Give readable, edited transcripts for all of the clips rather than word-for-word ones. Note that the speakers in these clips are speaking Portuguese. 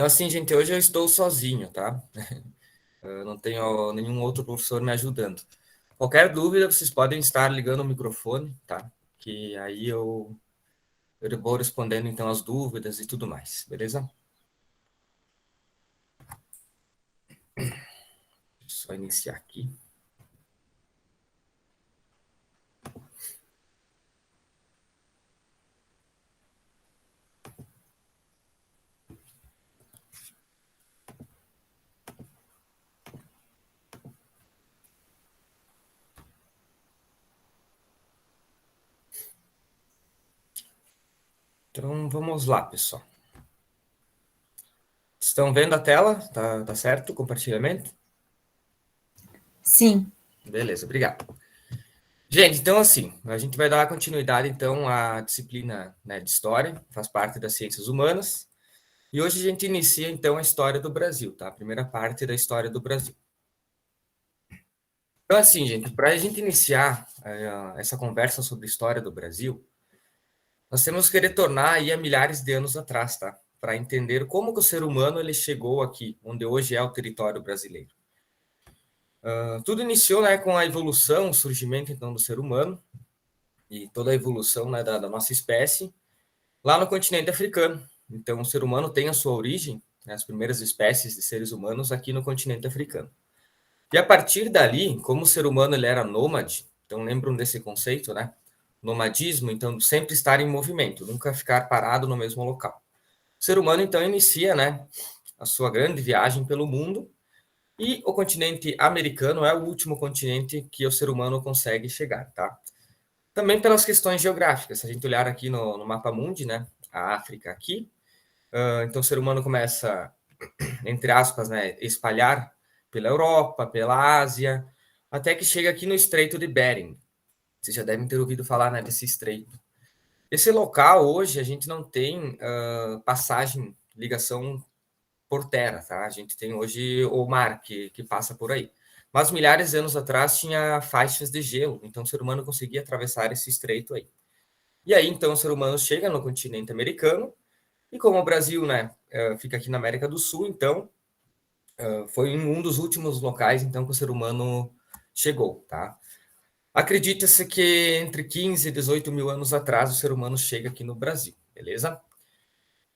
Então, assim, gente, hoje eu estou sozinho, tá? Eu não tenho nenhum outro professor me ajudando. Qualquer dúvida, vocês podem estar ligando o microfone, tá? Que aí eu vou respondendo, então, as dúvidas e tudo mais, beleza? Só iniciar aqui. Então, vamos lá, pessoal. Estão vendo a tela? Tá certo o compartilhamento? Sim. Beleza, obrigado. Gente, então assim, a gente vai dar continuidade então à disciplina, né, de história, faz parte das ciências humanas, e hoje a gente inicia então a história do Brasil, tá? A primeira parte da história do Brasil. Então assim, gente, para a gente iniciar essa conversa sobre a história do Brasil, nós temos que retornar aí a milhares de anos atrás, tá? Para entender como que o ser humano ele chegou aqui, onde hoje é o território brasileiro. Tudo iniciou, né, com a evolução, o surgimento então do ser humano e toda a evolução, né, da nossa espécie lá no continente africano. Então, o ser humano tem a sua origem, né, as primeiras espécies de seres humanos aqui no continente africano. E a partir dali, como o ser humano ele era nômade, então lembram desse conceito, né? Nomadismo, então sempre estar em movimento, nunca ficar parado no mesmo local. O ser humano então inicia, né, a sua grande viagem pelo mundo e o continente americano é o último continente que o ser humano consegue chegar, tá? Também pelas questões geográficas, se a gente olhar aqui no mapa mundi, né, a África aqui, então o ser humano começa, entre aspas, né, espalhar pela Europa, pela Ásia, até que chega aqui no Estreito de Bering. Vocês já devem ter ouvido falar, né, desse estreito. Esse local, hoje, a gente não tem passagem, ligação por terra, tá? A gente tem hoje o mar que passa por aí. Mas milhares de anos atrás tinha faixas de gelo, então o ser humano conseguia atravessar esse estreito aí. E aí, então, o ser humano chega no continente americano, e como o Brasil, né, fica aqui na América do Sul, então, foi em um dos últimos locais, então, que o ser humano chegou, tá? Acredita-se que entre 15 e 18 mil anos atrás o ser humano chega aqui no Brasil, beleza?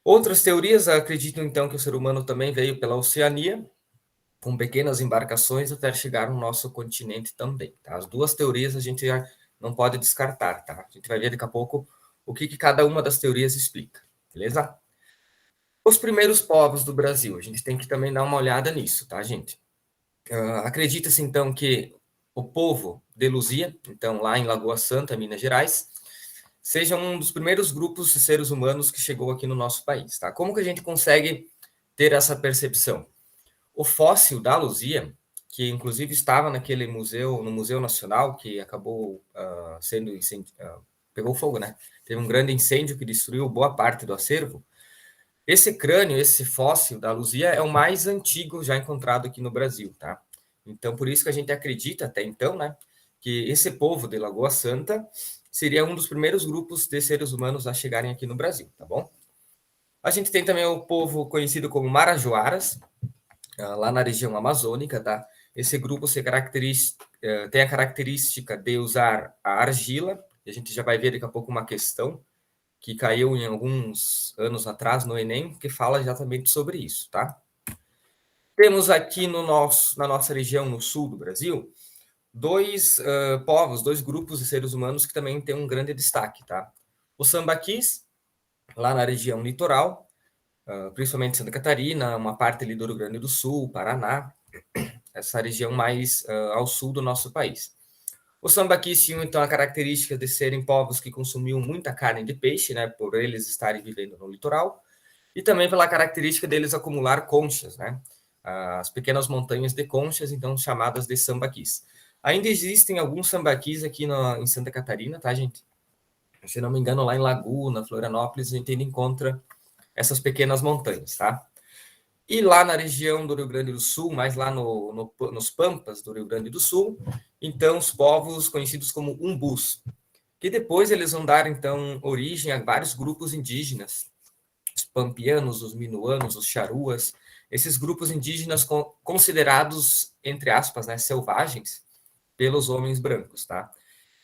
Outras teorias acreditam, então, que o ser humano também veio pela Oceania, com pequenas embarcações até chegar no nosso continente também, tá? As duas teorias a gente já não pode descartar, tá? A gente vai ver daqui a pouco o que cada uma das teorias explica, beleza? Os primeiros povos do Brasil, a gente tem que também dar uma olhada nisso, tá, gente? Acredita-se, então, que o povo de Luzia, então, lá em Lagoa Santa, Minas Gerais, seja um dos primeiros grupos de seres humanos que chegou aqui no nosso país, tá? Como que a gente consegue ter essa percepção? O fóssil da Luzia, que inclusive estava naquele museu, no Museu Nacional, que acabou sendo pegou fogo, né? Teve um grande incêndio que destruiu boa parte do acervo. Esse crânio, esse fóssil da Luzia é o mais antigo já encontrado aqui no Brasil, tá? Então, por isso que a gente acredita até então, né, que esse povo de Lagoa Santa seria um dos primeiros grupos de seres humanos a chegarem aqui no Brasil, tá bom? A gente tem também o povo conhecido como Marajoaras, lá na região amazônica, tá? Esse grupo tem a característica de usar a argila, e a gente já vai ver daqui a pouco uma questão que caiu em alguns anos atrás no Enem, que fala exatamente sobre isso, tá? Temos aqui na nossa região, no sul do Brasil, dois povos, dois grupos de seres humanos que também têm um grande destaque, tá? Os sambaquis, lá na região litoral, principalmente Santa Catarina, uma parte ali do Rio Grande do Sul, Paraná, essa região mais ao sul do nosso país. Os sambaquis tinham, então, a característica de serem povos que consumiam muita carne de peixe, né, por eles estarem vivendo no litoral, e também pela característica deles acumular conchas, né? As pequenas montanhas de conchas, então chamadas de sambaquis. Ainda existem alguns sambaquis aqui em Santa Catarina, tá, gente? Se não me engano, lá em Laguna, Florianópolis, a gente ainda encontra essas pequenas montanhas, tá? E lá na região do Rio Grande do Sul, mais lá nos Pampas do Rio Grande do Sul, então os povos conhecidos como umbus, que depois eles vão dar, então, origem a vários grupos indígenas pampianos, os minuanos, os charuas, esses grupos indígenas considerados, entre aspas, né, selvagens, pelos homens brancos, tá?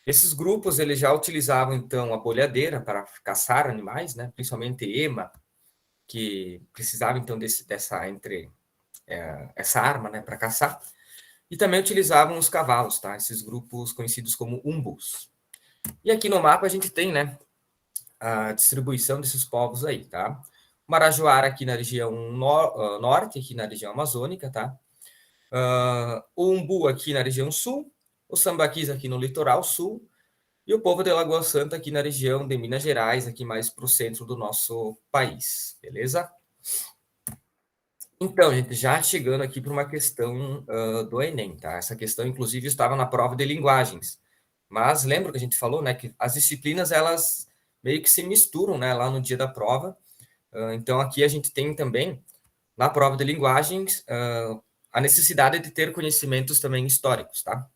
Esses grupos eles já utilizavam então a bolhadeira para caçar animais, né? Principalmente ema, que precisava então essa arma, né, para caçar. E também utilizavam os cavalos, tá? Esses grupos conhecidos como umbus. E aqui no mapa a gente tem, né, a distribuição desses povos aí, tá? O Marajoara aqui na região norte, aqui na região amazônica, tá? O umbu aqui na região sul, os sambaquis aqui no litoral sul, e o povo de Lagoa Santa aqui na região de Minas Gerais, aqui mais para o centro do nosso país, beleza? Então, gente, já chegando aqui para uma questão do Enem, tá? Essa questão, inclusive, estava na prova de linguagens. Mas lembra que a gente falou, né, que as disciplinas, elas meio que se misturam, né, lá no dia da prova. Então, aqui a gente tem também, na prova de linguagens, a necessidade de ter conhecimentos também históricos, tá?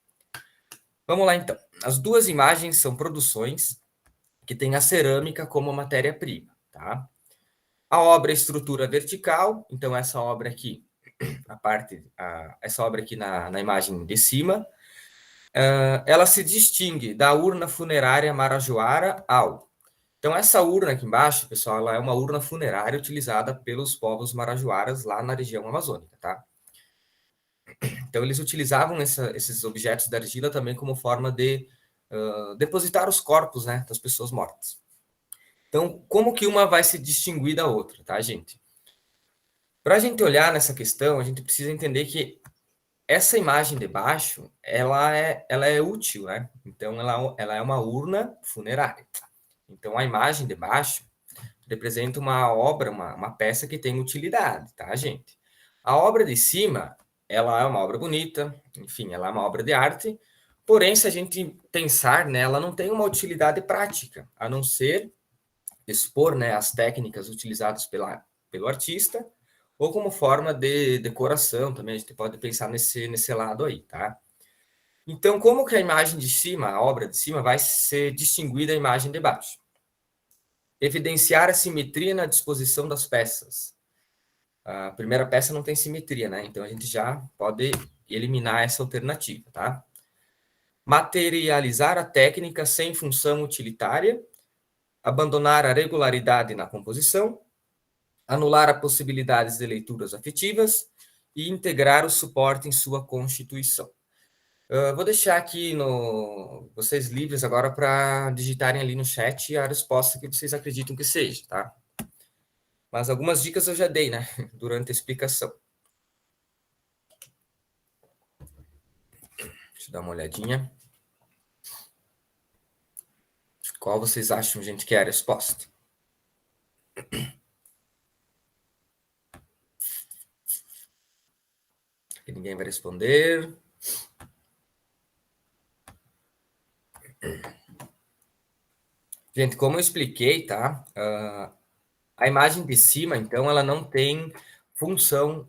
Vamos lá, então. As duas imagens são produções que têm a cerâmica como matéria-prima, tá? A obra é estrutura vertical, então essa obra aqui, essa obra aqui na imagem de cima, ela se distingue da urna funerária Marajoara ao. Então essa urna aqui embaixo, pessoal, ela é uma urna funerária utilizada pelos povos marajoaras lá na região amazônica, tá? Então eles utilizavam esses objetos da argila também como forma de depositar os corpos, né, das pessoas mortas. Então, como que uma vai se distinguir da outra, tá, gente? Para a gente olhar nessa questão, a gente precisa entender que essa imagem de baixo, ela é útil, né? Então, ela é uma urna funerária. Então, a imagem de baixo representa uma obra, uma peça que tem utilidade, tá, gente? A obra de cima, ela é uma obra bonita, enfim, ela é uma obra de arte, porém, se a gente pensar nela, não tem uma utilidade prática, a não ser expor, né, as técnicas utilizadas pelo artista, ou como forma de decoração também, a gente pode pensar nesse lado aí, tá? Então, como que a imagem de cima, a obra de cima, vai ser distinguida da imagem de baixo? Evidenciar a simetria na disposição das peças. A primeira peça não tem simetria, né? Então, a gente já pode eliminar essa alternativa, tá? Materializar a técnica sem função utilitária, abandonar a regularidade na composição, anular as possibilidades de leituras afetivas e integrar o suporte em sua constituição. Vou deixar aqui vocês livres agora para digitarem ali no chat a resposta que vocês acreditam que seja, tá? Mas algumas dicas eu já dei, né, durante a explicação. Deixa eu dar uma olhadinha. Qual vocês acham, gente, que é a resposta? Aqui ninguém vai responder. Gente, como eu expliquei, tá? A imagem de cima, então, ela não tem função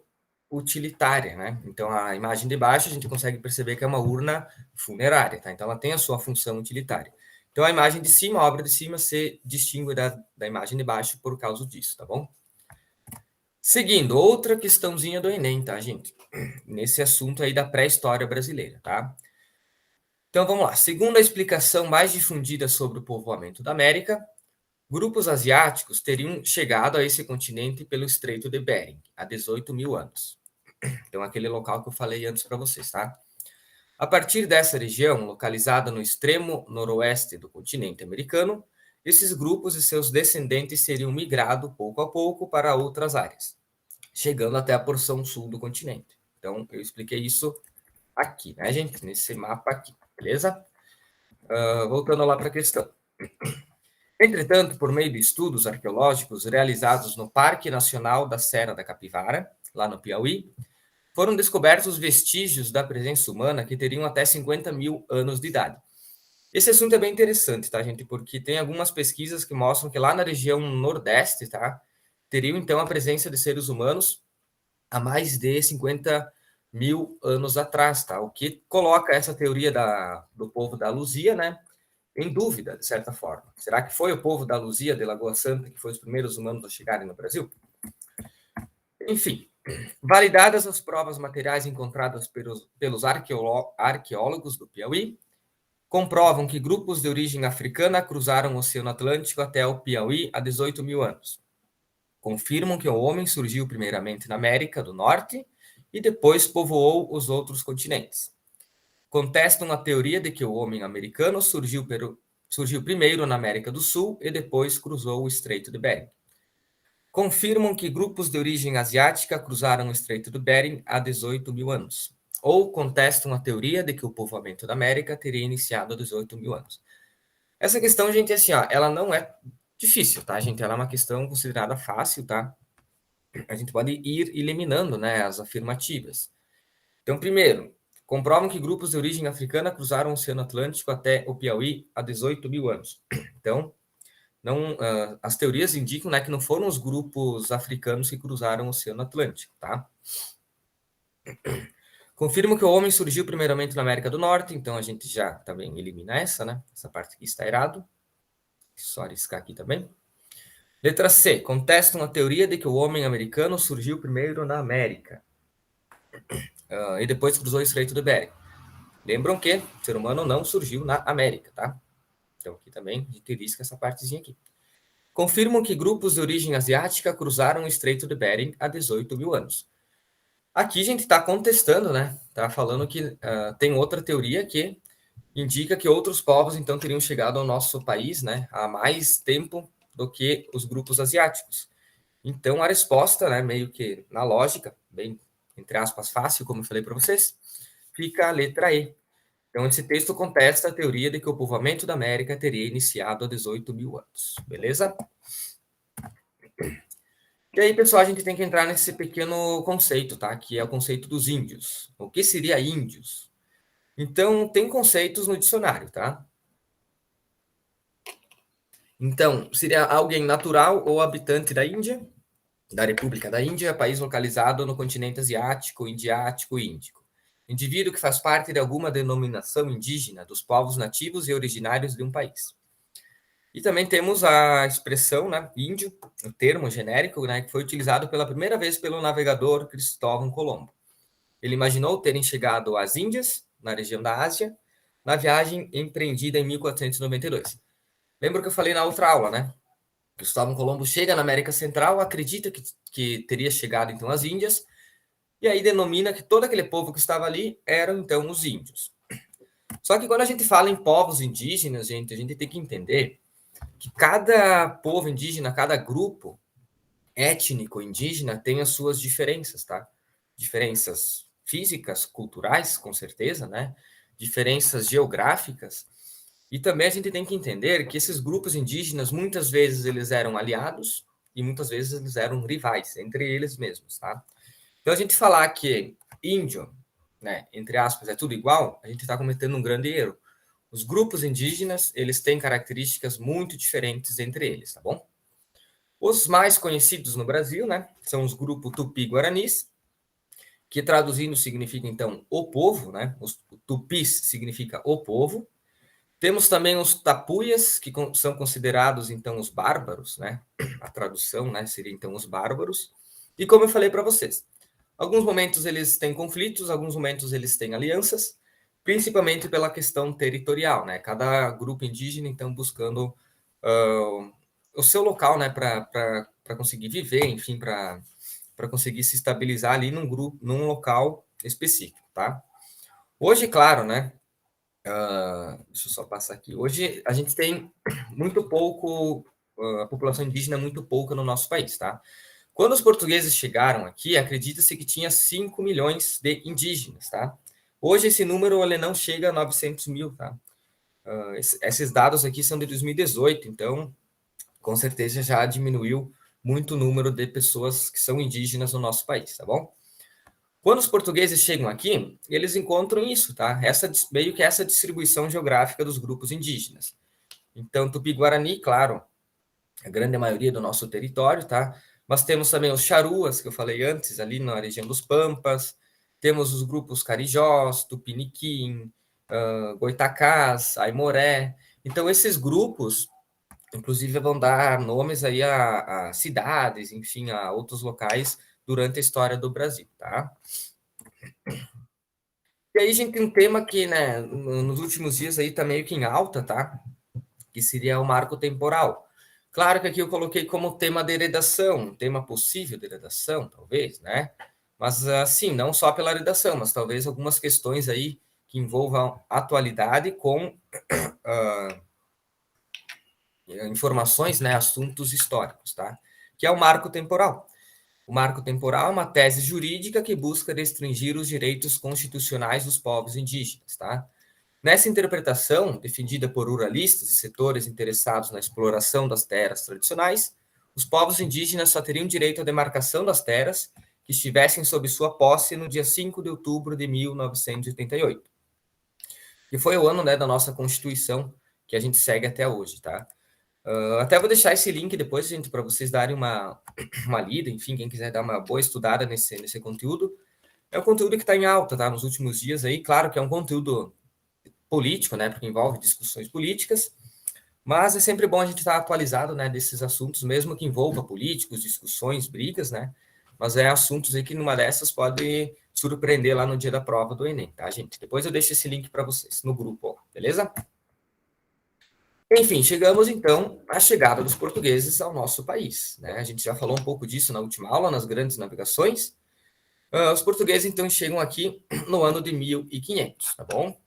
utilitária, né? Então, a imagem de baixo, a gente consegue perceber que é uma urna funerária, tá? Então, ela tem a sua função utilitária. Então, a imagem de cima, a obra de cima, se distingue da imagem de baixo por causa disso, tá bom? Seguindo, outra questãozinha do Enem, tá, gente? Nesse assunto aí da pré-história brasileira, tá? Então, vamos lá. Segundo a explicação mais difundida sobre o povoamento da América, grupos asiáticos teriam chegado a esse continente pelo Estreito de Bering, há 18 mil anos. Então, aquele local que eu falei antes para vocês, tá? A partir dessa região, localizada no extremo noroeste do continente americano, esses grupos e seus descendentes seriam migrado pouco a pouco para outras áreas, chegando até a porção sul do continente. Então, eu expliquei isso aqui, né, gente? Nesse mapa aqui, beleza? Voltando lá para a questão. Entretanto, por meio de estudos arqueológicos realizados no Parque Nacional da Serra da Capivara, lá no Piauí, foram descobertos vestígios da presença humana que teriam até 50 mil anos de idade. Esse assunto é bem interessante, tá, gente? Porque tem algumas pesquisas que mostram que lá na região nordeste, tá, teriam então a presença de seres humanos há mais de 50 mil anos atrás, tá? O que coloca essa teoria do povo da Luzia, né, em dúvida, de certa forma. Será que foi o povo da Luzia de Lagoa Santa que foi os primeiros humanos a chegarem no Brasil? Enfim, validadas as provas materiais encontradas pelos arqueólogos do Piauí, comprovam que grupos de origem africana cruzaram o Oceano Atlântico até o Piauí há 18 mil anos. Confirmam que o homem surgiu primeiramente na América do Norte e depois povoou os outros continentes. Contestam a teoria de que o homem americano surgiu primeiro na América do Sul e depois cruzou o Estreito de Bering. Confirmam que grupos de origem asiática cruzaram o Estreito de Bering há 18 mil anos. Ou contestam a teoria de que o povoamento da América teria iniciado há 18 mil anos. Essa questão, gente, assim, ó, ela não é difícil, tá, gente? Ela é uma questão considerada fácil, tá? A gente pode ir eliminando, né, as afirmativas. Então, primeiro, comprovam que grupos de origem africana cruzaram o Oceano Atlântico até o Piauí há 18 mil anos. Então, não, as teorias indicam, né, que não foram os grupos africanos que cruzaram o Oceano Atlântico, tá? Confirmo que o homem surgiu primeiramente na América do Norte, então a gente já também elimina essa, né? Essa parte aqui está errado. Só arriscar aqui também. Letra C. Contestam a teoria de que o homem americano surgiu primeiro na América e depois cruzou o Estreito de Bering. Lembram que o ser humano não surgiu na América, tá? Então aqui também a gente risca essa partezinha aqui. Confirmam que grupos de origem asiática cruzaram o Estreito de Bering há 18 mil anos. Aqui a gente está contestando, né? Tá falando que tem outra teoria que indica que outros povos então teriam chegado ao nosso país, né, há mais tempo do que os grupos asiáticos. Então a resposta, né, meio que na lógica, bem entre aspas fácil, como eu falei para vocês, fica a letra E. Então esse texto contesta a teoria de que o povoamento da América teria iniciado há 18 mil anos, beleza? E aí, pessoal, a gente tem que entrar nesse pequeno conceito, tá? Que é o conceito dos índios. O que seria índios? Então, tem conceitos no dicionário, tá? Então, seria alguém natural ou habitante da Índia, da República da Índia, país localizado no continente asiático, indiático e índico. Indivíduo que faz parte de alguma denominação indígena dos povos nativos e originários de um país. E também temos a expressão, né, índio, o termo genérico, né, que foi utilizado pela primeira vez pelo navegador Cristóvão Colombo. Ele imaginou terem chegado às Índias, na região da Ásia, na viagem empreendida em 1492. Lembra que eu falei na outra aula, né? Cristóvão Colombo chega na América Central, acredita que teria chegado então às Índias, e aí denomina que todo aquele povo que estava ali eram então os índios. Só que quando a gente fala em povos indígenas, gente, a gente tem que entender que cada povo indígena, cada grupo étnico indígena tem as suas diferenças, tá? Diferenças físicas, culturais, com certeza, né? Diferenças geográficas. E também a gente tem que entender que esses grupos indígenas, muitas vezes eles eram aliados e muitas vezes eles eram rivais, entre eles mesmos, tá? Então a gente falar que índio, né, entre aspas, é tudo igual, a gente está cometendo um grande erro. Os grupos indígenas, eles têm características muito diferentes entre eles, tá bom? Os mais conhecidos no Brasil, né, são os grupos Tupi-Guaranis, que traduzindo significa, então, o povo, né? Os tupis significa o povo. Temos também os tapuias, que são considerados, então, os bárbaros, né? A tradução, né, seria, então, os bárbaros. E como eu falei para vocês, alguns momentos eles têm conflitos, alguns momentos eles têm alianças, principalmente pela questão territorial, né? Cada grupo indígena, então, buscando o seu local, né, para conseguir viver, enfim, para conseguir se estabilizar ali num grupo, num local específico, tá? Hoje, claro, né? Deixa eu só passar aqui. Hoje a gente tem muito pouco, a população indígena é muito pouca no nosso país, tá? Quando os portugueses chegaram aqui, acredita-se que tinha 5 milhões de indígenas, tá? Hoje esse número ele não chega a 900 mil, tá? Esses dados aqui são de 2018, então com certeza já diminuiu muito o número de pessoas que são indígenas no nosso país, tá bom? Quando os portugueses chegam aqui, eles encontram isso, tá? Meio que essa distribuição geográfica dos grupos indígenas. Então, Tupi-Guarani, claro, a grande maioria do nosso território, tá? Mas temos também os charuas, que eu falei antes, ali na região dos Pampas. Temos os grupos Carijós, Tupiniquim, Goitacás, Aimoré. Então, esses grupos, inclusive, vão dar nomes aí a cidades, enfim, a outros locais durante a história do Brasil, tá? E aí a gente tem um tema que, né, nos últimos dias aí tá meio que em alta, tá? Que seria o marco temporal. Claro que aqui eu coloquei como tema de heredação, um tema possível de heredação, talvez, né? Mas, assim, não só pela heredação, mas talvez algumas questões aí que envolvam atualidade com informações, né, assuntos históricos, tá? Que é o marco temporal. O marco temporal é uma tese jurídica que busca restringir os direitos constitucionais dos povos indígenas, tá? Nessa interpretação, defendida por ruralistas e setores interessados na exploração das terras tradicionais, os povos indígenas só teriam direito à demarcação das terras que estivessem sob sua posse no dia 5 de outubro de 1988, que foi o ano, né, da nossa Constituição, que a gente segue até hoje, tá? Até vou deixar esse link depois, gente, para vocês darem uma lida, enfim, quem quiser dar uma boa estudada nesse conteúdo. É um conteúdo que está em alta, tá? Nos últimos dias aí, claro que é um conteúdo político, né? Porque envolve discussões políticas, mas é sempre bom a gente estar atualizado, né? Desses assuntos, mesmo que envolva políticos, discussões, brigas, né? Mas é assuntos aí que numa dessas pode surpreender lá no dia da prova do Enem, tá, gente? Depois eu deixo esse link para vocês no grupo, ó, beleza? Enfim, chegamos então à chegada dos portugueses ao nosso país, né? A gente já falou um pouco disso na última aula, nas grandes navegações. Os portugueses então chegam aqui no ano de 1500, tá bom?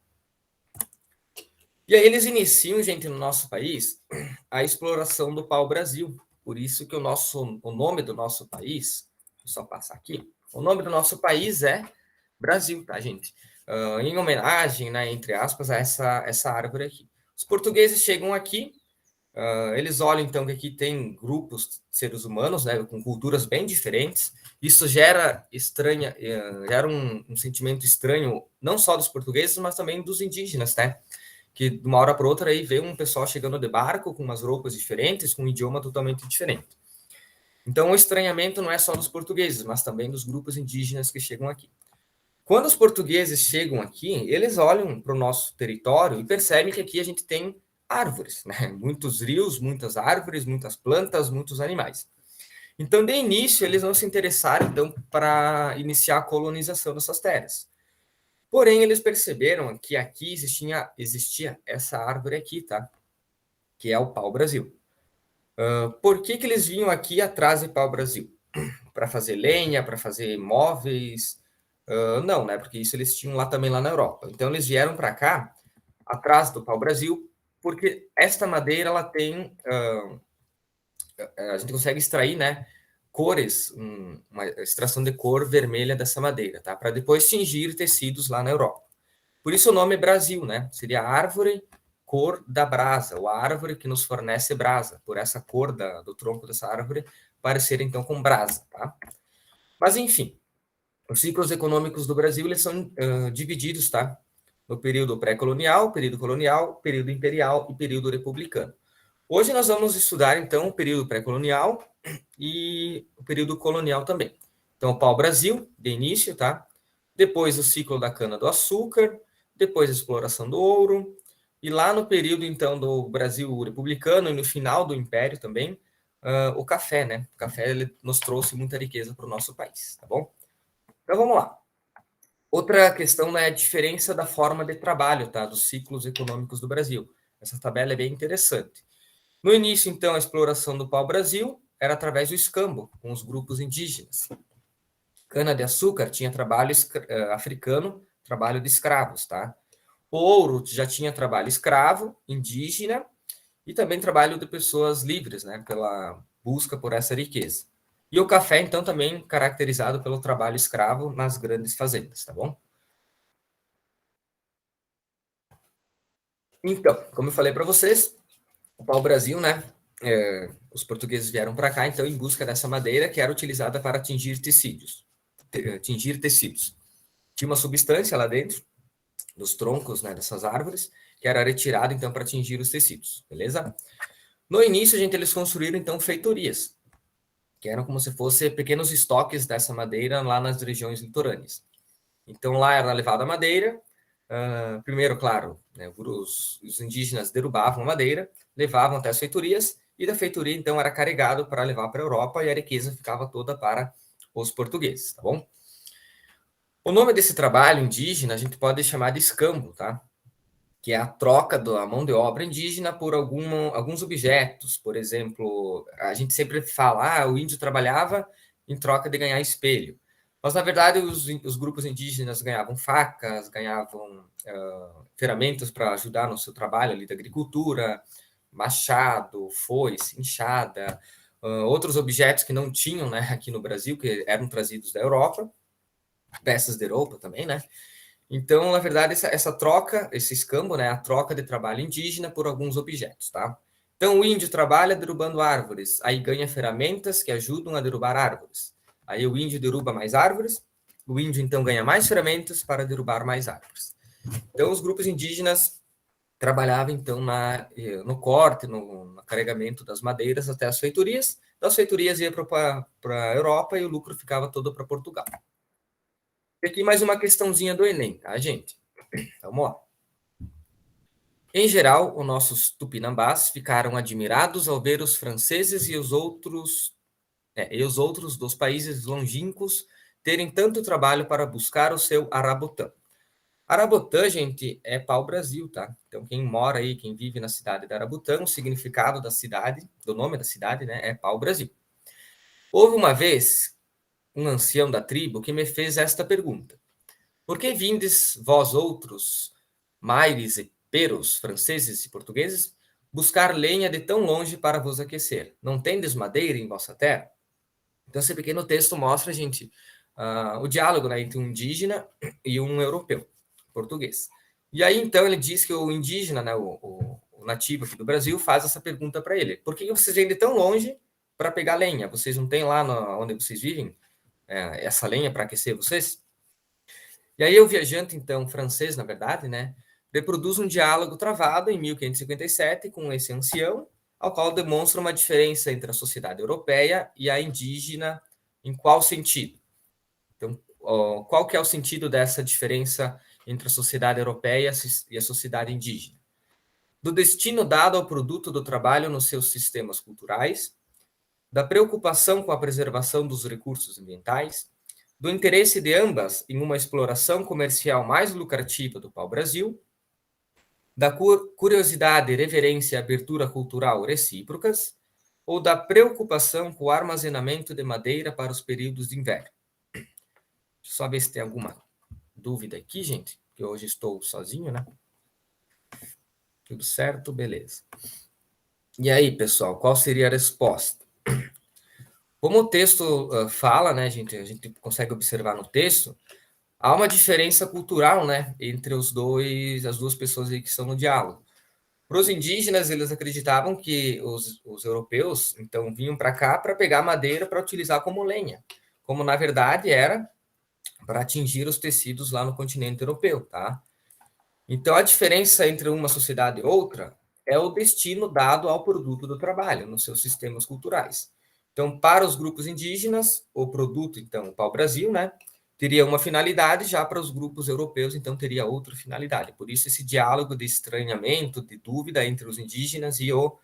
E aí eles iniciam, gente, no nosso país, a exploração do pau-brasil. Por isso que o nome do nosso país, deixa eu só passar aqui, o nome do nosso país é Brasil, tá, gente? Em homenagem, né, entre aspas, a essa árvore aqui. Os portugueses chegam aqui, eles olham então que aqui tem grupos de seres humanos, né, com culturas bem diferentes. Isso gera um sentimento estranho, não só dos portugueses, mas também dos indígenas, né? Que de uma hora para outra aí vê um pessoal chegando de barco com umas roupas diferentes, com um idioma totalmente diferente. Então o estranhamento não é só dos portugueses, mas também dos grupos indígenas que chegam aqui. Quando os portugueses chegam aqui, eles olham para o nosso território e percebem que aqui a gente tem árvores, né? Muitos rios, muitas árvores, muitas plantas, muitos animais. Então, de início, eles não se interessaram então para iniciar a colonização dessas terras. Porém, eles perceberam que aqui existia essa árvore aqui, tá? Que é o pau-brasil. Por que eles vinham aqui atrás de pau-brasil? Para fazer lenha, para fazer móveis? Não, né? Porque isso eles tinham lá também lá na Europa. Então, eles vieram para cá, atrás do pau-brasil, porque esta madeira, ela tem... a gente consegue extrair, né? Cores, uma extração de cor vermelha dessa madeira, tá? Para depois tingir tecidos lá na Europa. Por isso o nome é Brasil, né? Seria a árvore cor da brasa, ou a árvore que nos fornece brasa, por essa cor do tronco dessa árvore parecer então com brasa, tá? Mas enfim, os ciclos econômicos do Brasil eles são divididos, tá? No período pré-colonial, período imperial e período republicano. Hoje nós vamos estudar então o período pré-colonial e o período colonial também. Então, o pau-brasil, de início, tá? Depois o ciclo da cana-do-açúcar, depois a exploração do ouro, e lá no período, então, do Brasil republicano e no final do Império também, o café, né? O café ele nos trouxe muita riqueza para o nosso país, tá bom? Então, vamos lá. Outra questão é a diferença da forma de trabalho, tá? Dos ciclos econômicos do Brasil. Essa tabela é bem interessante. No início, então, a exploração do pau-brasil era através do escambo, com os grupos indígenas. Cana-de-açúcar tinha trabalho africano, trabalho de escravos, tá? O ouro já tinha trabalho escravo, indígena, e também trabalho de pessoas livres, né? Pela busca por essa riqueza. E o café, então, também caracterizado pelo trabalho escravo nas grandes fazendas, tá bom? Então, como eu falei para vocês, o pau-brasil, né? Os portugueses vieram para cá, então, em busca dessa madeira que era utilizada para tingir tecidos. Tinha uma substância lá dentro, dos troncos, né, dessas árvores, que era retirada, então, para tingir os tecidos, beleza? No início, gente, eles construíram, então, feitorias, que eram como se fossem pequenos estoques dessa madeira lá nas regiões litorâneas. Então, lá era levada a madeira, Primeiro, claro, né, os indígenas derrubavam a madeira, levavam até as feitorias, e da feitoria, então, era carregado para levar para a Europa, e a riqueza ficava toda para os portugueses, tá bom? O nome desse trabalho indígena a gente pode chamar de escambo, tá? Que é a troca da mão de obra indígena por alguns objetos. Por exemplo, a gente sempre fala, o índio trabalhava em troca de ganhar espelho. Mas, na verdade, os grupos indígenas ganhavam facas, ganhavam ferramentas para ajudar no seu trabalho ali da agricultura, machado, foice, enxada, outros objetos que não tinham, né, aqui no Brasil, que eram trazidos da Europa, peças de roupa também, né? Então, na verdade, essa troca, esse escambo, né, a troca de trabalho indígena por alguns objetos, tá? Então, o índio trabalha derrubando árvores, aí ganha ferramentas que ajudam a derrubar árvores. Aí o índio derruba mais árvores, o índio então ganha mais ferramentas para derrubar mais árvores. Então, os grupos indígenas trabalhavam então no corte, no carregamento das madeiras até as feitorias. Das feitorias ia para a Europa e o lucro ficava todo para Portugal. E aqui mais uma questãozinha do Enem, tá, gente? Vamos lá. Em geral, os nossos tupinambás ficaram admirados ao ver os franceses e os outros dos países longínquos terem tanto trabalho para buscar o seu arabotã. Arabotã, gente, é pau-brasil, tá? Então, quem mora aí, quem vive na cidade de Arabotã, o significado da cidade, do nome da cidade, né, é pau-brasil. Houve uma vez um ancião da tribo que me fez esta pergunta: por que vindes, vós outros, maires e peros, franceses e portugueses, buscar lenha de tão longe para vos aquecer? Não tendes madeira em vossa terra? Então, esse pequeno texto mostra, gente, o diálogo, né, entre um indígena e um europeu, português. E aí, então, ele diz que o indígena, né, o nativo aqui do Brasil, faz essa pergunta para ele: por que vocês vêm de tão longe para pegar lenha? Vocês não têm lá onde vocês vivem essa lenha para aquecer vocês? E aí o viajante, então, francês, na verdade, né, reproduz um diálogo travado em 1557 com esse ancião, ao qual demonstra uma diferença entre a sociedade europeia e a indígena, em qual sentido? Então, qual que é o sentido dessa diferença entre a sociedade europeia e a sociedade indígena? Do destino dado ao produto do trabalho nos seus sistemas culturais, da preocupação com a preservação dos recursos ambientais, do interesse de ambas em uma exploração comercial mais lucrativa do pau-brasil, da curiosidade, reverência e abertura cultural recíprocas, ou da preocupação com o armazenamento de madeira para os períodos de inverno. Deixa eu só ver se tem alguma dúvida aqui, gente, que hoje estou sozinho, né? Tudo certo? Beleza. E aí, pessoal, qual seria a resposta? Como o texto fala, né, gente, a gente consegue observar no texto, há uma diferença cultural, né, entre as duas pessoas aí que estão no diálogo. Para os indígenas, eles acreditavam que os europeus, então, vinham para cá para pegar madeira para utilizar como lenha, como, na verdade, era para atingir os tecidos lá no continente europeu, tá? Então, a diferença entre uma sociedade e outra é o destino dado ao produto do trabalho, nos seus sistemas culturais. Então, para os grupos indígenas, o produto, então, o pau-brasil, né, teria uma finalidade, já para os grupos europeus, então, teria outra finalidade. Por isso, esse diálogo de estranhamento, de dúvida entre os indígenas e o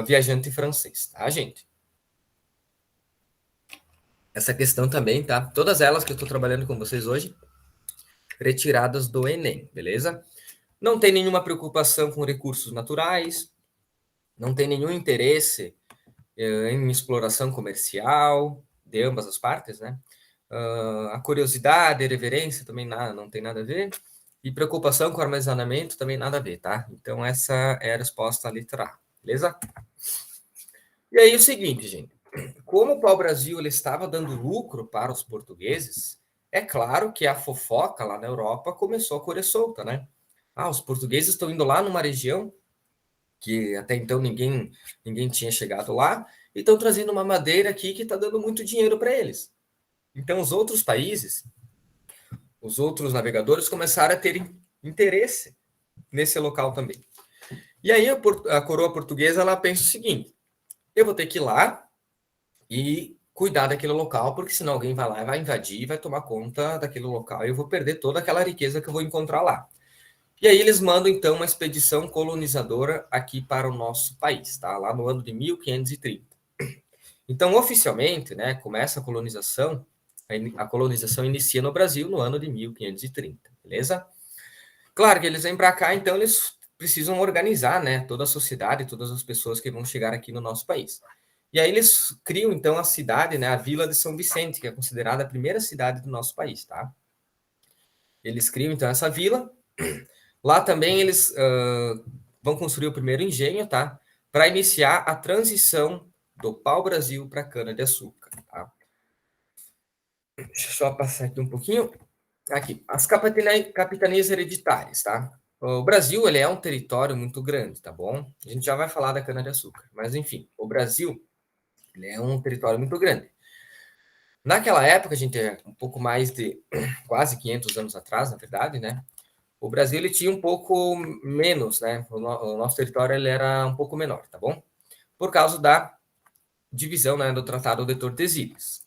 viajante francês, tá, gente? Essa questão também, tá? Todas elas que eu estou trabalhando com vocês hoje, retiradas do Enem, beleza? Não tem nenhuma preocupação com recursos naturais, não tem nenhum interesse em exploração comercial de ambas as partes, né? A curiosidade, a reverência também não tem nada a ver. E preocupação com o armazenamento também nada a ver, tá? Então, essa é a resposta à letra A, beleza? E aí, o seguinte, gente. Como o pau-brasil ele estava dando lucro para os portugueses, é claro que a fofoca lá na Europa começou a correr solta, né? Os portugueses estão indo lá numa região que até então ninguém tinha chegado lá, e estão trazendo uma madeira aqui que está dando muito dinheiro para eles. Então, os outros países, os outros navegadores começaram a ter interesse nesse local também. E aí a coroa portuguesa ela pensa o seguinte: eu vou ter que ir lá e cuidar daquele local, porque senão alguém vai lá e vai invadir, vai tomar conta daquele local e eu vou perder toda aquela riqueza que eu vou encontrar lá. E aí eles mandam, então, uma expedição colonizadora aqui para o nosso país, tá? Lá no ano de 1530. Então, oficialmente, né, começa a colonização inicia no Brasil no ano de 1530, beleza? Claro que eles vêm para cá, então eles precisam organizar, né, toda a sociedade, todas as pessoas que vão chegar aqui no nosso país. E aí eles criam, então, a cidade, né, a Vila de São Vicente, que é considerada a primeira cidade do nosso país, tá? Eles criam, então, essa vila. Lá também eles vão construir o primeiro engenho, tá? Para iniciar a transição do pau-brasil para a cana-de-açúcar, tá? Deixa eu só passar aqui um pouquinho. Aqui, as capitanias hereditárias, tá? O Brasil, ele é um território muito grande, tá bom? A gente já vai falar da cana-de-açúcar, mas enfim, o Brasil, ele é um território muito grande. Naquela época, a gente é um pouco mais de quase 500 anos atrás, na verdade, né? O Brasil, ele tinha um pouco menos, né? O nosso território, ele era um pouco menor, tá bom? Por causa da divisão, né, do Tratado de Tordesilhas.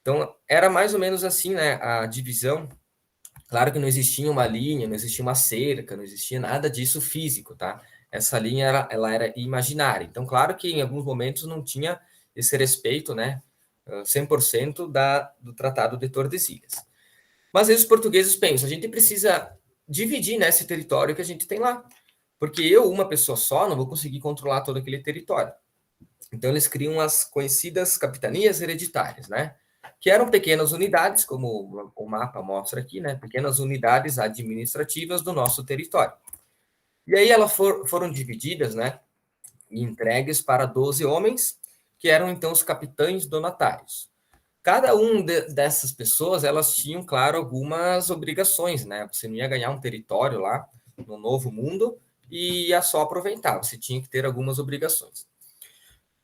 Então, era mais ou menos assim, né, a divisão. Claro que não existia uma linha, não existia uma cerca, não existia nada disso físico, tá? Essa linha ela era imaginária. Então, claro que em alguns momentos não tinha esse respeito, né, 100% do Tratado de Tordesilhas. Mas aí os portugueses pensam, a gente precisa dividir, né, esse território que a gente tem lá, porque eu, uma pessoa só, não vou conseguir controlar todo aquele território. Então, eles criam as conhecidas capitanias hereditárias, né? Que eram pequenas unidades, como o mapa mostra aqui, né? Pequenas unidades administrativas do nosso território. E aí elas foram divididas, né? E entregues para 12 homens, que eram então os capitães donatários. Cada dessas pessoas, elas tinham, claro, algumas obrigações, né? Você não ia ganhar um território lá no Novo Mundo e ia só aproveitar, você tinha que ter algumas obrigações.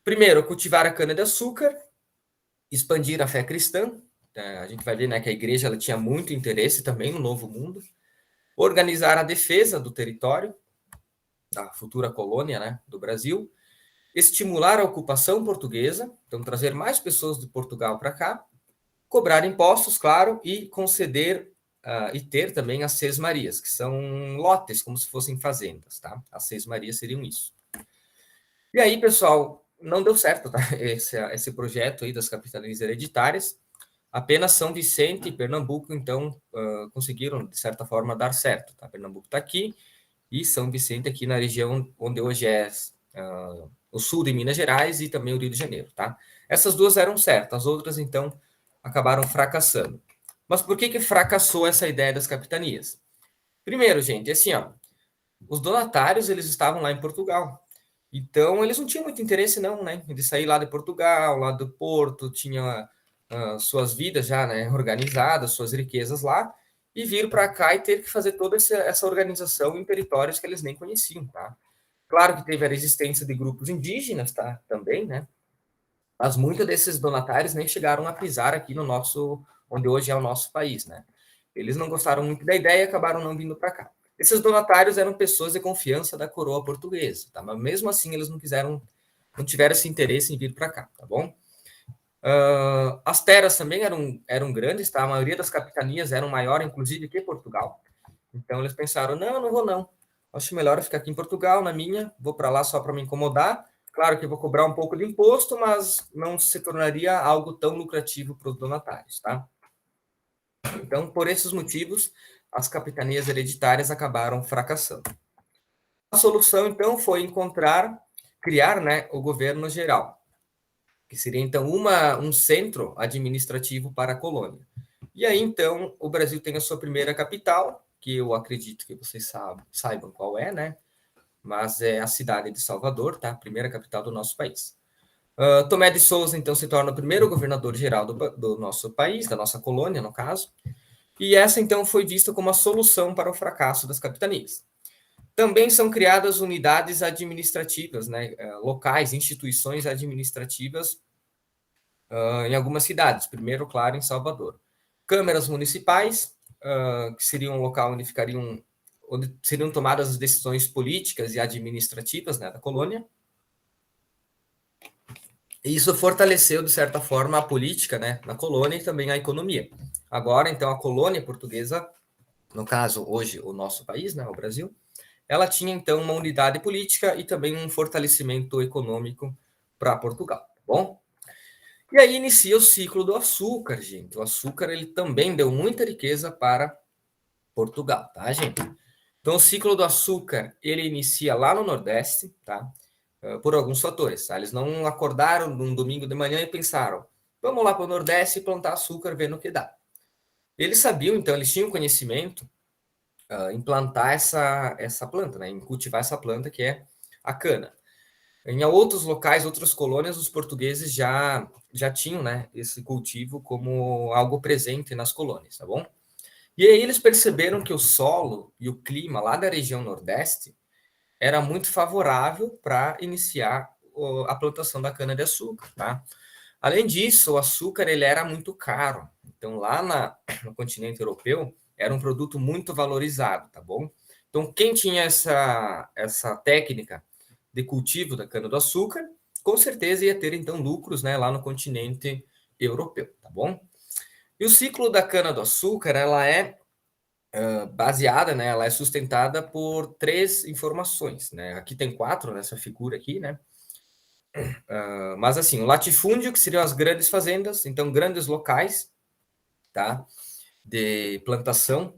Primeiro, cultivar a cana-de-açúcar, expandir a fé cristã. A gente vai ver, né, que a igreja ela tinha muito interesse também no Novo Mundo. Organizar a defesa do território, da futura colônia, né, do Brasil. Estimular a ocupação portuguesa, então trazer mais pessoas de Portugal para cá. Cobrar impostos, claro, e conceder e ter também as sesmarias, que são lotes, como se fossem fazendas, tá? As sesmarias seriam isso. E aí, pessoal, não deu certo, tá? Esse projeto aí das capitanias hereditárias. Apenas São Vicente e Pernambuco, então, conseguiram, de certa forma, dar certo. Tá? Pernambuco está aqui e São Vicente aqui na região onde hoje é o sul de Minas Gerais e também o Rio de Janeiro. Tá? Essas duas eram certas, as outras, então, acabaram fracassando. Mas por que fracassou essa ideia das capitanias? Primeiro, gente, assim, ó, os donatários, eles estavam lá em Portugal. Então, eles não tinham muito interesse, não, né? De sair lá de Portugal, lá do Porto, tinha suas vidas já, né, organizadas, suas riquezas lá, e vir para cá e ter que fazer toda essa organização em territórios que eles nem conheciam, tá? Claro que teve a resistência de grupos indígenas, tá? Também, né? Mas muitos desses donatários nem chegaram a pisar aqui no nosso, onde hoje é o nosso país, né? Eles não gostaram muito da ideia e acabaram não vindo para cá. Esses donatários eram pessoas de confiança da coroa portuguesa, tá? Mas mesmo assim eles não tiveram esse interesse em vir para cá, tá bom? As terras também eram grandes, tá? A maioria das capitanias eram maior, inclusive, que Portugal. Então eles pensaram, não vou não. Acho melhor eu ficar aqui em Portugal, na minha, vou para lá só para me incomodar. Claro que eu vou cobrar um pouco de imposto, mas não se tornaria algo tão lucrativo para os donatários, tá? Então, por esses motivos, as capitanias hereditárias acabaram fracassando. A solução, então, foi criar, né, o governo geral, que seria, então, um centro administrativo para a colônia. E aí, então, o Brasil tem a sua primeira capital, que eu acredito que vocês saibam qual é, né? Mas é a cidade de Salvador, tá? Primeira capital do nosso país. Tomé de Souza, então, se torna o primeiro governador-geral do nosso país, da nossa colônia, no caso. E essa, então, foi vista como a solução para o fracasso das capitanias. Também são criadas unidades administrativas, né, locais, instituições administrativas em algumas cidades. Primeiro, claro, em Salvador. Câmaras municipais, que seriam um local onde seriam tomadas as decisões políticas e administrativas, né, da colônia. E isso fortaleceu, de certa forma, a política, né, na colônia e também a economia. Agora, então, a colônia portuguesa no caso, hoje, o nosso país, né, o Brasil, ela tinha, então, uma unidade política e também um fortalecimento econômico para Portugal, tá bom? E aí inicia o ciclo do açúcar, gente. O açúcar, ele também deu muita riqueza para Portugal, tá, gente? Então, o ciclo do açúcar, ele inicia lá no Nordeste, tá? Por alguns fatores, tá? Eles não acordaram num domingo de manhã e pensaram, vamos lá para o Nordeste e plantar açúcar, ver no que dá. Eles sabiam, então, eles tinham conhecimento em plantar essa planta, né? Em cultivar essa planta que é a cana. Em outros locais, outras colônias, os portugueses já tinham, né, esse cultivo como algo presente nas colônias, tá bom? E aí eles perceberam que o solo e o clima lá da região Nordeste era muito favorável para iniciar a plantação da cana-de-açúcar, tá? Além disso, o açúcar ele era muito caro. Então, no continente europeu, era um produto muito valorizado, tá bom? Então, quem tinha essa técnica de cultivo da cana-do-açúcar, com certeza ia ter, então, lucros, né, lá no continente europeu, tá bom? E o ciclo da cana-do-açúcar, ela é baseada, né, ela é sustentada por três informações, né? Aqui tem quatro nessa figura aqui, né? Mas assim, o latifúndio, que seriam as grandes fazendas, então grandes locais, tá? De plantação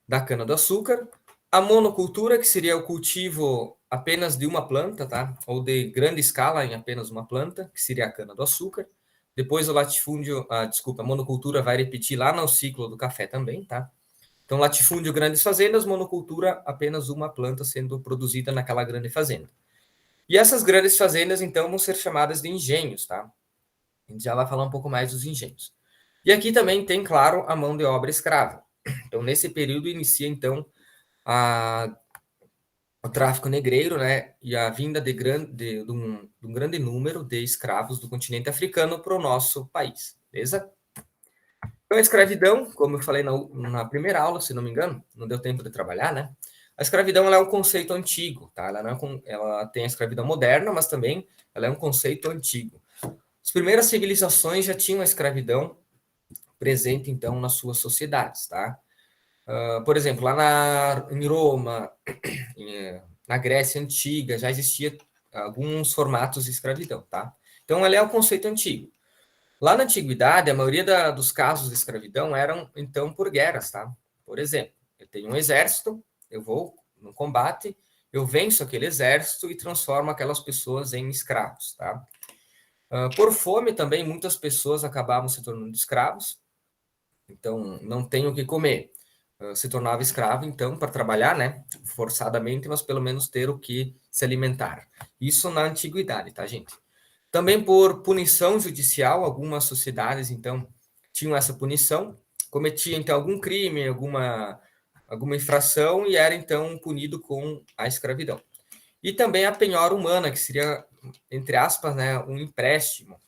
da cana-do-açúcar. A monocultura, que seria o cultivo apenas de uma planta, tá? Ou de grande escala em apenas uma planta, que seria a cana-do-açúcar. Depois o latifúndio, desculpa, a monocultura vai repetir lá no ciclo do café também, tá? Então, latifúndio, grandes fazendas, monocultura, apenas uma planta sendo produzida naquela grande fazenda. E essas grandes fazendas, então, vão ser chamadas de engenhos, tá? A gente já vai falar um pouco mais dos engenhos. E aqui também tem, claro, a mão de obra escrava. Então, nesse período, inicia, então, o tráfico negreiro, né? E a vinda de um grande número de escravos do continente africano para o nosso país, beleza? Então, a escravidão, como eu falei na primeira aula, se não me engano, não deu tempo de trabalhar, né? A escravidão ela é um conceito antigo, tá? Ela, não é, ela tem a escravidão moderna, mas também ela é um conceito antigo. As primeiras civilizações já tinham a escravidão presente, então, nas suas sociedades, tá? Por exemplo, em Roma, na Grécia Antiga, já existia alguns formatos de escravidão, tá? Então, ela é um conceito antigo. Lá na antiguidade, a maioria dos casos de escravidão eram, então, por guerras, tá? Por exemplo, eu tenho um exército, eu vou no combate, eu venço aquele exército e transformo aquelas pessoas em escravos, tá? Por fome também, muitas pessoas acabavam se tornando escravos, então não tem o que comer. Se tornava escravo, então, para trabalhar, né? Forçadamente, mas pelo menos ter o que se alimentar. Isso na antiguidade, tá, gente? Também por punição judicial, algumas sociedades, então, tinham essa punição, cometia, então, algum crime, alguma infração e era, então, punido com a escravidão. E também a penhora humana, que seria, entre aspas, né, um empréstimo.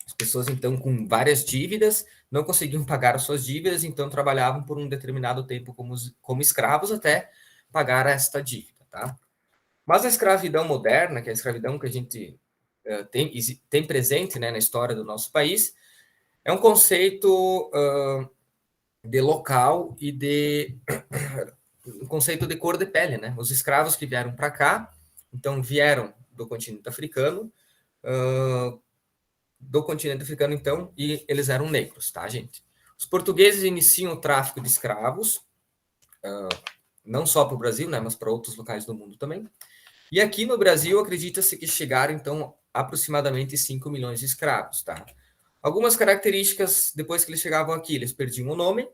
As pessoas, então, com várias dívidas, não conseguiam pagar as suas dívidas, então trabalhavam por um determinado tempo como escravos até pagar esta dívida, tá? Mas a escravidão moderna, que é a escravidão que a gente tem presente, né, na história do nosso país, é um conceito de local e de um conceito de cor de pele, né? Os escravos que vieram para cá, então vieram do continente africano, então, e eles eram negros, tá, gente? Os portugueses iniciam o tráfico de escravos, não só para o Brasil, né, mas para outros locais do mundo também. E aqui no Brasil, acredita-se que chegaram, então, aproximadamente 5 milhões de escravos, tá? Algumas características, depois que eles chegavam aqui, eles perdiam o nome,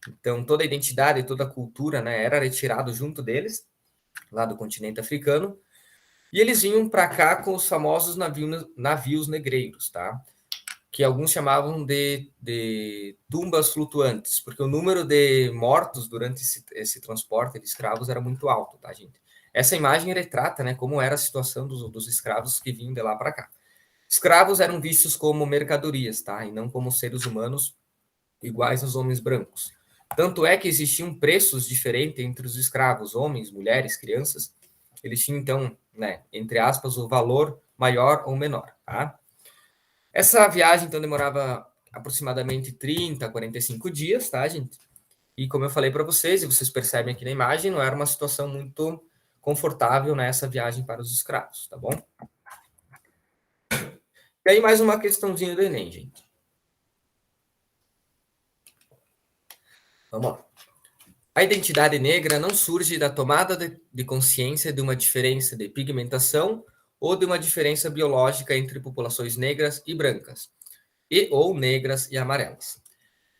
então toda a identidade, toda a cultura, né, era retirado junto deles, lá do continente africano, e eles vinham para cá com os famosos navios negreiros, tá? Que alguns chamavam de tumbas flutuantes, porque o número de mortos durante esse transporte de escravos era muito alto, tá, gente? Essa imagem retrata, né, como era a situação dos escravos que vinham de lá para cá. Escravos eram vistos como mercadorias, tá? E não como seres humanos iguais aos homens brancos. Tanto é que existiam preços diferentes entre os escravos, homens, mulheres, crianças. Eles tinham, então, né, entre aspas, o valor maior ou menor, tá? Essa viagem, então, demorava aproximadamente 30 a 45 dias, tá, gente? E como eu falei para vocês, e vocês percebem aqui na imagem, não era uma situação muito confortável nessa viagem para os escravos, tá bom? E aí mais uma questãozinha do Enem, gente. Vamos lá. A identidade negra não surge da tomada de consciência de uma diferença de pigmentação ou de uma diferença biológica entre populações negras e brancas, e ou negras e amarelas.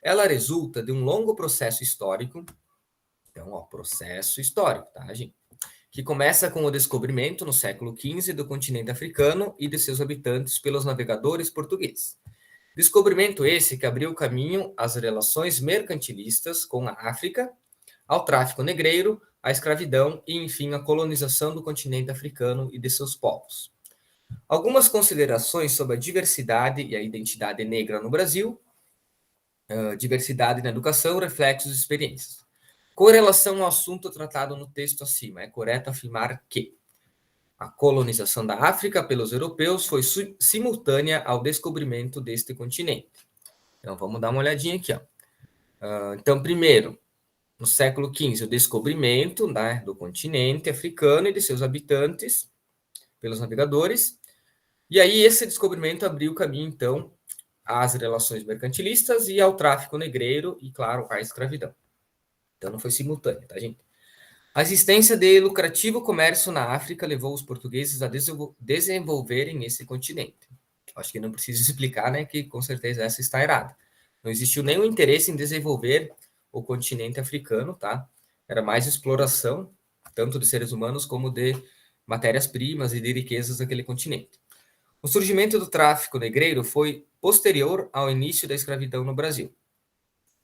Ela resulta de um longo processo histórico, então, ó, processo histórico, tá, gente? Que começa com o descobrimento no século XV do continente africano e de seus habitantes pelos navegadores portugueses. Descobrimento esse que abriu caminho às relações mercantilistas com a África, ao tráfico negreiro, à escravidão e, enfim, à colonização do continente africano e de seus povos. Algumas considerações sobre a diversidade e a identidade negra no Brasil, diversidade na educação, reflexos e experiências. Com relação ao assunto tratado no texto acima, é correto afirmar que a colonização da África pelos europeus foi simultânea ao descobrimento deste continente. Então, vamos dar uma olhadinha aqui. Ó. Então, primeiro, no século XV, o descobrimento, né, do continente africano e de seus habitantes pelos navegadores. E aí, esse descobrimento abriu o caminho, então, às relações mercantilistas e ao tráfico negreiro e, claro, à escravidão. Então, não foi simultâneo, tá, gente? A existência de lucrativo comércio na África levou os portugueses a desenvolverem esse continente. Acho que não preciso explicar, né, que com certeza essa está errada. Não existiu nenhum interesse em desenvolver o continente africano, tá? Era mais exploração, tanto de seres humanos como de matérias-primas e de riquezas daquele continente. O surgimento do tráfico negreiro foi posterior ao início da escravidão no Brasil.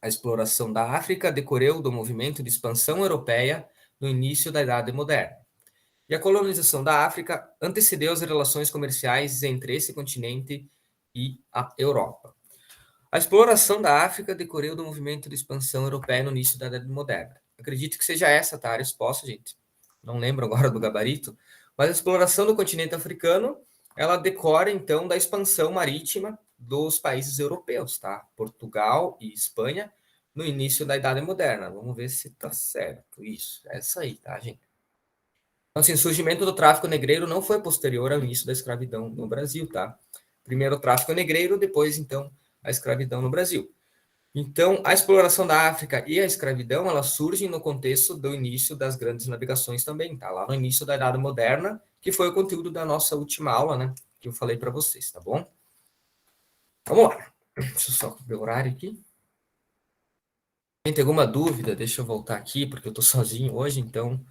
A exploração da África decorreu do movimento de expansão europeia no início da Idade Moderna. E a colonização da África antecedeu as relações comerciais entre esse continente e a Europa. A exploração da África decorreu do movimento de expansão europeia no início da Idade Moderna. Acredito que seja essa, tá, a resposta, gente. Não lembro agora do gabarito, mas a exploração do continente africano, ela decorre, então, da expansão marítima dos países europeus, tá? Portugal e Espanha, no início da Idade Moderna. Vamos ver se tá certo. Isso, é essa aí, tá, gente? Então, assim, o surgimento do tráfico negreiro não foi posterior ao início da escravidão no Brasil, tá? Primeiro o tráfico negreiro, depois, então, a escravidão no Brasil. Então, a exploração da África e a escravidão, elas surgem no contexto do início das grandes navegações também, tá? Lá no início da Idade Moderna, que foi o conteúdo da nossa última aula, né? Que eu falei para vocês, tá bom? Vamos lá. Deixa eu só ver o horário aqui. Quem tem alguma dúvida, deixa eu voltar aqui, porque eu tô sozinho hoje, então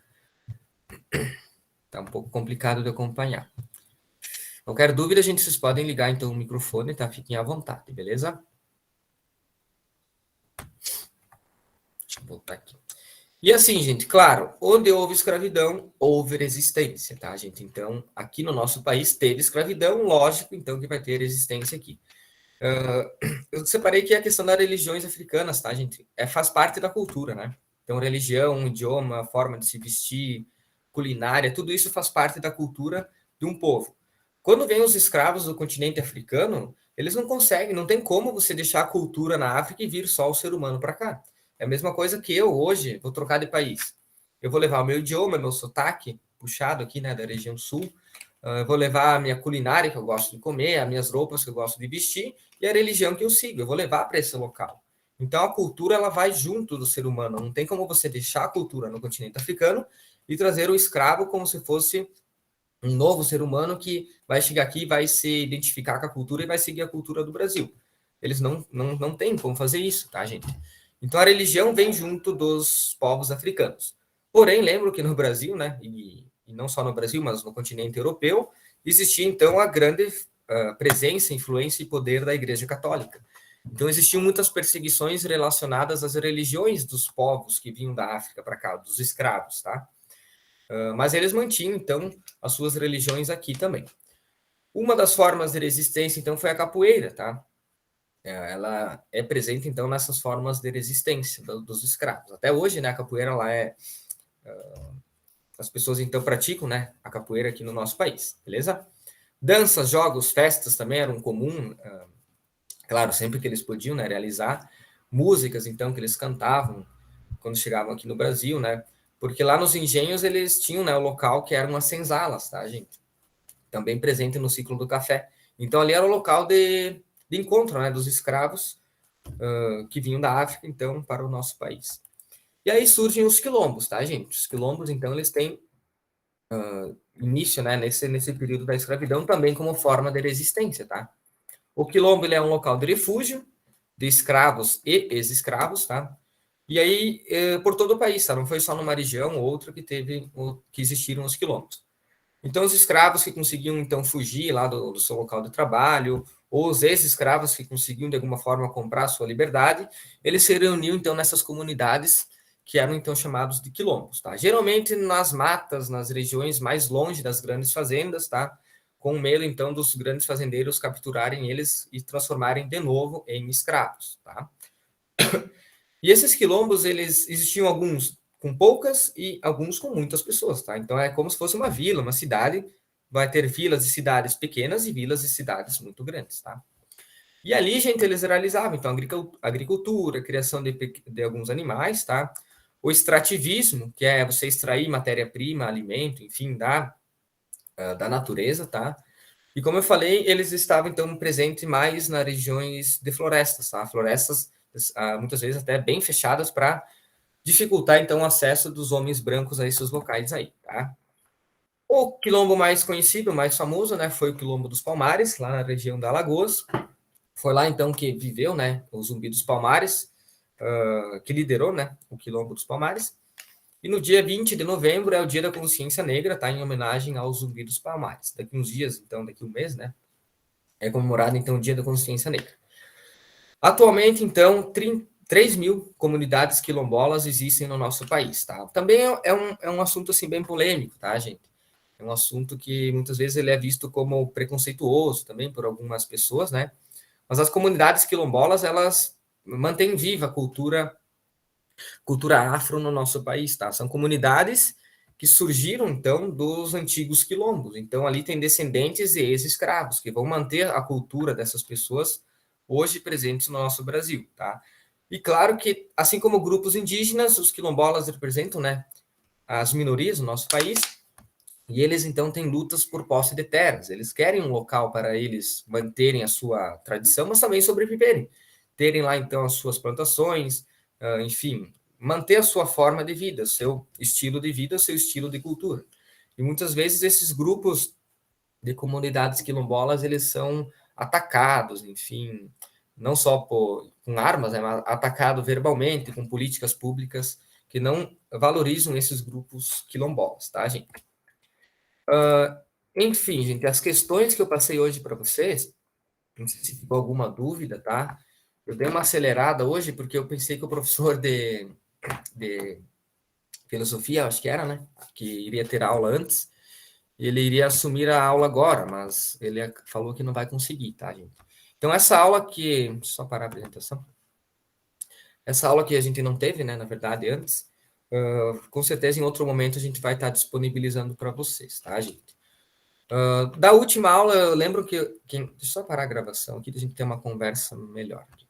tá um pouco complicado de acompanhar. Qualquer dúvida, gente, vocês podem ligar então o microfone, tá? Fiquem à vontade, beleza? Deixa eu voltar aqui. E assim, gente, claro, onde houve escravidão, houve resistência, tá, gente? Então, aqui no nosso país teve escravidão, lógico, então que vai ter resistência aqui. Eu separei aqui a questão das religiões africanas, tá, gente? Faz parte da cultura, né? Então, religião, idioma, forma de se vestir, culinária, tudo isso faz parte da cultura de um povo. Quando vem os escravos do continente africano, eles não conseguem, não tem como você deixar a cultura na África e vir só o ser humano para cá. É a mesma coisa que eu hoje vou trocar de país. Eu vou levar o meu idioma, meu sotaque, puxado aqui, né, da região sul. Eu vou levar a minha culinária, que eu gosto de comer, as minhas roupas que eu gosto de vestir, e a religião que eu sigo. Eu vou levar para esse local. Então, a cultura, ela vai junto do ser humano. Não tem como você deixar a cultura no continente africano e trazer o escravo como se fosse um novo ser humano que vai chegar aqui, vai se identificar com a cultura e vai seguir a cultura do Brasil. Eles não têm como fazer isso, tá, gente? Então, a religião vem junto dos povos africanos. Porém, lembro que no Brasil, né, e não só no Brasil, mas no continente europeu, existia, então, a grande presença, influência e poder da Igreja Católica. Então, existiam muitas perseguições relacionadas às religiões dos povos que vinham da África para cá, dos escravos, tá? Mas eles mantinham, então, as suas religiões aqui também. Uma das formas de resistência, então, foi a capoeira, tá? Ela é presente, então, nessas formas de resistência dos escravos. Até hoje, né, a capoeira, ela as pessoas, então, praticam, né, a capoeira aqui no nosso país, beleza? Danças, jogos, festas também eram comum, claro, sempre que eles podiam, né, realizar. Músicas, então, que eles cantavam, quando chegavam aqui no Brasil, né? Porque lá nos engenhos eles tinham, né, o local que eram as senzalas, tá, gente? Também presente no ciclo do café. Então ali era o local de encontro, né, dos escravos que vinham da África, então, para o nosso país. E aí surgem os quilombos, tá, gente? Os quilombos, então, eles têm início, né, nesse período da escravidão também como forma de resistência, tá? O quilombo ele é um local de refúgio de escravos e ex-escravos, tá? E aí, por todo o país, tá? Não foi só numa região ou outra que existiram os quilombos. Então, os escravos que conseguiam, então, fugir lá do seu local de trabalho, ou os ex-escravos que conseguiam, de alguma forma, comprar a sua liberdade, eles se reuniam, então, nessas comunidades que eram, então, chamados de quilombos, tá? Geralmente nas matas, nas regiões mais longe das grandes fazendas, tá? Com medo, então, dos grandes fazendeiros capturarem eles e transformarem de novo em escravos, tá? E esses quilombos, eles existiam alguns com poucas e alguns com muitas pessoas, tá? Então é como se fosse uma vila, uma cidade, vai ter vilas e cidades pequenas e vilas e cidades muito grandes, tá? E ali, gente, eles realizavam, então, agricultura, criação de alguns animais, tá? O extrativismo, que é você extrair matéria-prima, alimento, enfim, da natureza, tá? E como eu falei, eles estavam, então, presentes mais nas regiões de florestas, tá? Florestas, muitas vezes até bem fechadas para dificultar, então, o acesso dos homens brancos a esses locais aí, tá? O quilombo mais conhecido, mais famoso, né, foi o Quilombo dos Palmares, lá na região da Alagoas. Foi lá, então, que viveu, né, o Zumbi dos Palmares, que liderou, né, o Quilombo dos Palmares. E no dia 20 de novembro é o Dia da Consciência Negra, tá, em homenagem ao Zumbi dos Palmares. Daqui uns dias, então, daqui um mês, né, é comemorado, então, o Dia da Consciência Negra. Atualmente, então, 3 mil comunidades quilombolas existem no nosso país, tá? Também é um assunto, assim, bem polêmico, tá, gente? É um assunto que, muitas vezes, ele é visto como preconceituoso também por algumas pessoas, né? Mas as comunidades quilombolas, elas mantêm viva a cultura afro no nosso país, tá? São comunidades que surgiram, então, dos antigos quilombos. Então, ali tem descendentes e ex-escravos, que vão manter a cultura dessas pessoas hoje presentes no nosso Brasil, tá? E claro que, assim como grupos indígenas, os quilombolas representam, né, as minorias no nosso país, e eles, então, têm lutas por posse de terras. Eles querem um local para eles manterem a sua tradição, mas também sobreviverem. Terem lá, então, as suas plantações, enfim, manter a sua forma de vida, seu estilo de vida, seu estilo de cultura. E muitas vezes esses grupos de comunidades quilombolas, eles são atacados, enfim, não só com armas, né, mas atacados verbalmente, com políticas públicas que não valorizam esses grupos quilombolas, tá, gente? Enfim, gente, as questões que eu passei hoje para vocês, não sei se ficou alguma dúvida, tá? Eu dei uma acelerada hoje porque eu pensei que o professor de filosofia, acho que era, né? Que iria ter aula antes, ele iria assumir a aula agora, mas ele falou que não vai conseguir, tá, gente? Então, essa aula que. Só parar a apresentação. Essa aula que a gente não teve, né, na verdade, antes, com certeza em outro momento a gente vai estar disponibilizando para vocês, tá, gente? Da última aula, eu lembro deixa eu só parar a gravação aqui, a gente ter uma conversa melhor aqui.